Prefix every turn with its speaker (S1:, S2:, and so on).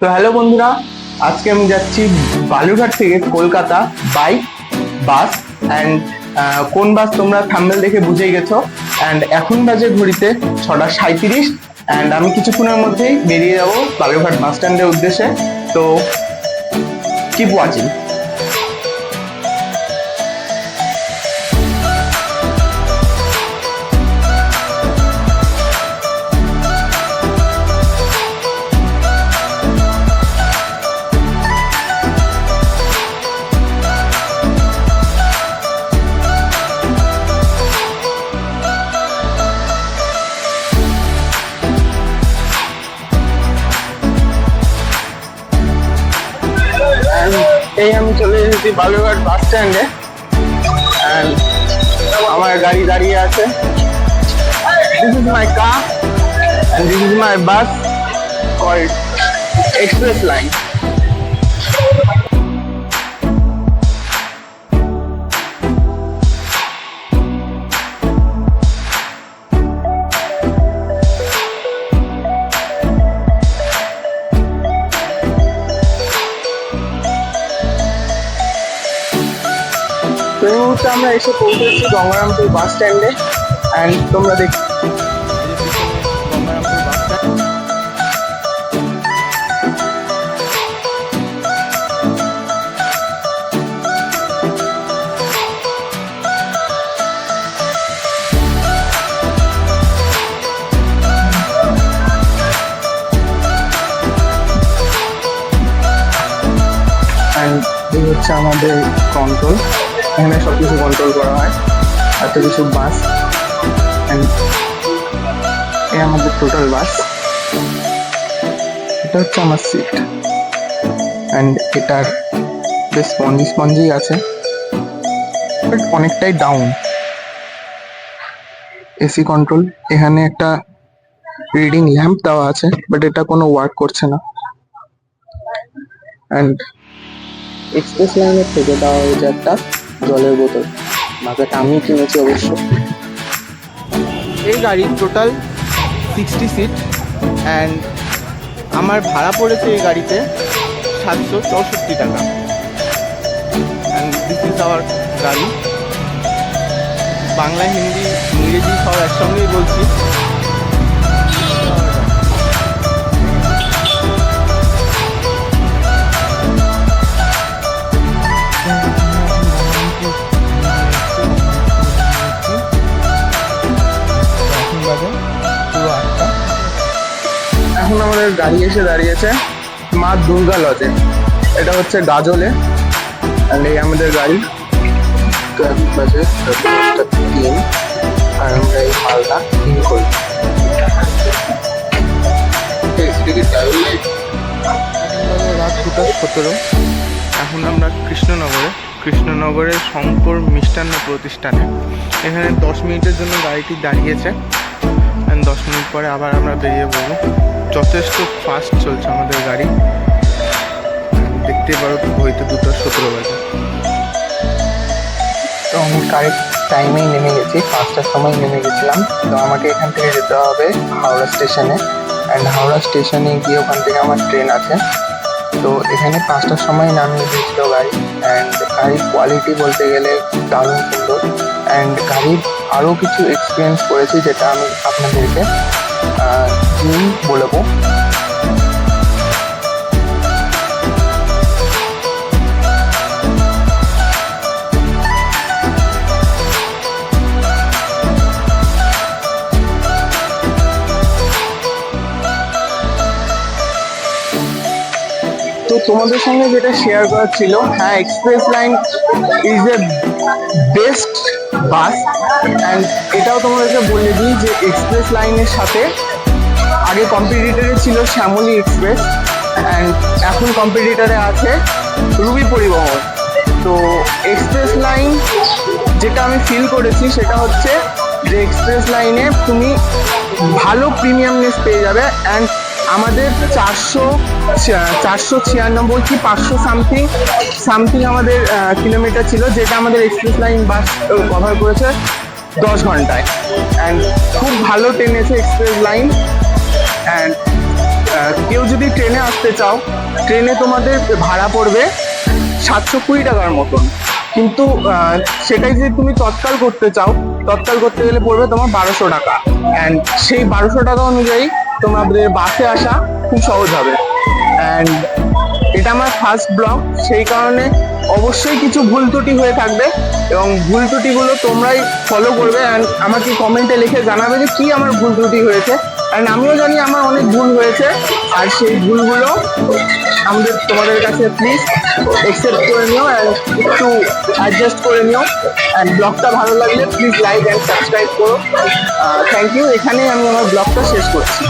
S1: তো হ্যালো বন্ধুরা, আজকে আমি যাচ্ছি বালুরঘাট থেকে কলকাতা বাই বাস। অ্যান্ড কোন বাস তোমরা থাম্বনেল দেখে বুঝেই গেছো। অ্যান্ড এখন বাজে ঘড়িতে 6:37। অ্যান্ড আমি কিছুক্ষণের মধ্যেই বেরিয়ে যাবো বালুরঘাট বাস স্ট্যান্ডের উদ্দেশ্যে। তো কিপ ওয়াচিং। এই আমি চলে এসেছি বালুরঘাট বাস স্ট্যান্ডে। আমার গাড়ি দাঁড়িয়ে আছে। This is my car and this is my bus called Express Line. এই মুহূর্তে আমরা এসে পৌঁছেছি গঙ্গারামপুর বাস স্ট্যান্ডে। অ্যান্ড তোমরা দেখ গঙ্গারামপুর বাস স্ট্যান্ড। অ্যান্ড এই হচ্ছে আমাদের কন্ট্রোল। এখানে সব কিছু কন্ট্রোল করা হয়, এত কিছু বাস। অ্যান্ড এই আমাদের টোটাল বাস। এটা হচ্ছে আমার সিট। অ্যান্ড এটার বেশ স্পঞ্জি আছে, বাট অনেকটাই ডাউন। AC control. এখানে একটা রিডিং ল্যাম্প দেওয়া আছে, বাট এটা কোনো ওয়ার্ক করছে না। অ্যান্ড এক্সপ্রেস লাইনের থেকে দেওয়া হয়েছে একটা জলের বোতল। মাথাটা আমি কিনেছি অবশ্য। এই গাড়ির টোটাল 60 সিট। অ্যান্ড আমার ভাড়া পড়েছে এই গাড়িতে 764 টাকা। অ্যান্ড দিস ইজ আওয়ার গাড়ি। বাংলা, হিন্দি, ইংরেজি সব একসঙ্গেই বলছি। এখন আমাদের গাড়ি এসে দাঁড়িয়েছে মা দুর্গা লজে। এটা হচ্ছে গাজলে। আর এই আমাদের গাড়ি। বাজে 3 আর আমরা এই মালটা কিন করি। রাত 2:17। এখন আমরা কৃষ্ণনগরের শঙ্কর মিষ্টান্ন প্রতিষ্ঠানে। এখানে 10 মিনিটের জন্য গাড়িটি দাঁড়িয়েছে। 10 মিনিট পরে আবার আমরা বেরিয়ে পড়বো। যথেষ্ট ফাস্ট চলছে আমাদের গাড়ি। দেখতে পারো হয়তো 2:17 বাজে। তো আমি কারেক্ট টাইমেই নেমে গেছি, 5টার সময় নেমে গেছিলাম। তো আমাকে এখান থেকে যেতে হবে হাওড়া স্টেশনে। অ্যান্ড হাওড়া স্টেশনে গিয়ে ওখান থেকে আমার ট্রেন আছে। তো এখানে 5টার সময় নামিয়ে দিয়েছিল গাড়ি। অ্যান্ড গাড়ির কোয়ালিটি বলতে গেলে দারুণ সুন্দর। অ্যান্ড গাড়ির আরও কিছু এক্সপিরিয়েন্স করেছি, যেটা আমি আপনাদেরকে বলবো। তো তোমাদের সঙ্গে যেটা শেয়ার করার ছিল, হ্যাঁ, express line is a best bus. And এটাও তোমাদেরকে বলে দিই যে এক্সপ্রেস লাইনের সাথে আগে কম্পিটিটরে ছিল শ্যামলী এক্সপ্রেস। অ্যান্ড এখন কম্পিটিটরে আছে রুবি পরিবহন। তো এক্সপ্রেস লাইন যেটা আমি ফিল করেছি সেটা হচ্ছে যে এক্সপ্রেস লাইনে তুমি ভালো প্রিমিয়ামনেস পেয়ে যাবে। অ্যান্ড আমাদের 496 কি 500 সামথিং আমাদের কিলোমিটার ছিল, যেটা আমাদের এক্সপ্রেস লাইন বাস কভার করেছে 10 ঘন্টায়। অ্যান্ড খুব ভালো টেনেছে এক্সপ্রেস লাইন। অ্যান্ড কেউ যদি ট্রেনে আসতে চাও, ট্রেনে তোমাদের ভাড়া পড়বে 720 টাকার মতন। কিন্তু সেটাই যদি তুমি তৎকাল করতে চাও, তৎকাল করতে গেলে পড়বে তোমার 1200 টাকা। অ্যান্ড সেই 1200 টাকা অনুযায়ী তোমাদের বাসে আসা খুব সহজ হবে। অ্যান্ড এটা আমার ফার্স্ট ব্লগ, সেই কারণে অবশ্যই কিছু ভুল ত্রুটি হয়ে থাকবে এবং ভুল ত্রুটিগুলো তোমরাই ফলো করবে অ্যান্ড আমাকে কমেন্টে লিখে জানাবে যে কি আমার ভুল ত্রুটি হয়েছে। অ্যান্ড আমিও জানি আমার অনেক ভুল হয়েছে, আর সেই ভুলগুলো তোমাদের কাছে প্লিজ একসেপ্ট করে নিও অ্যান্ড একটু অ্যাডজাস্ট করে নিও। অ্যান্ড ব্লগটা ভালো লাগলে প্লিজ লাইক অ্যান্ড সাবস্ক্রাইব করো। Thank you. এখানেই আমি আমার ব্লগটা শেষ করছি।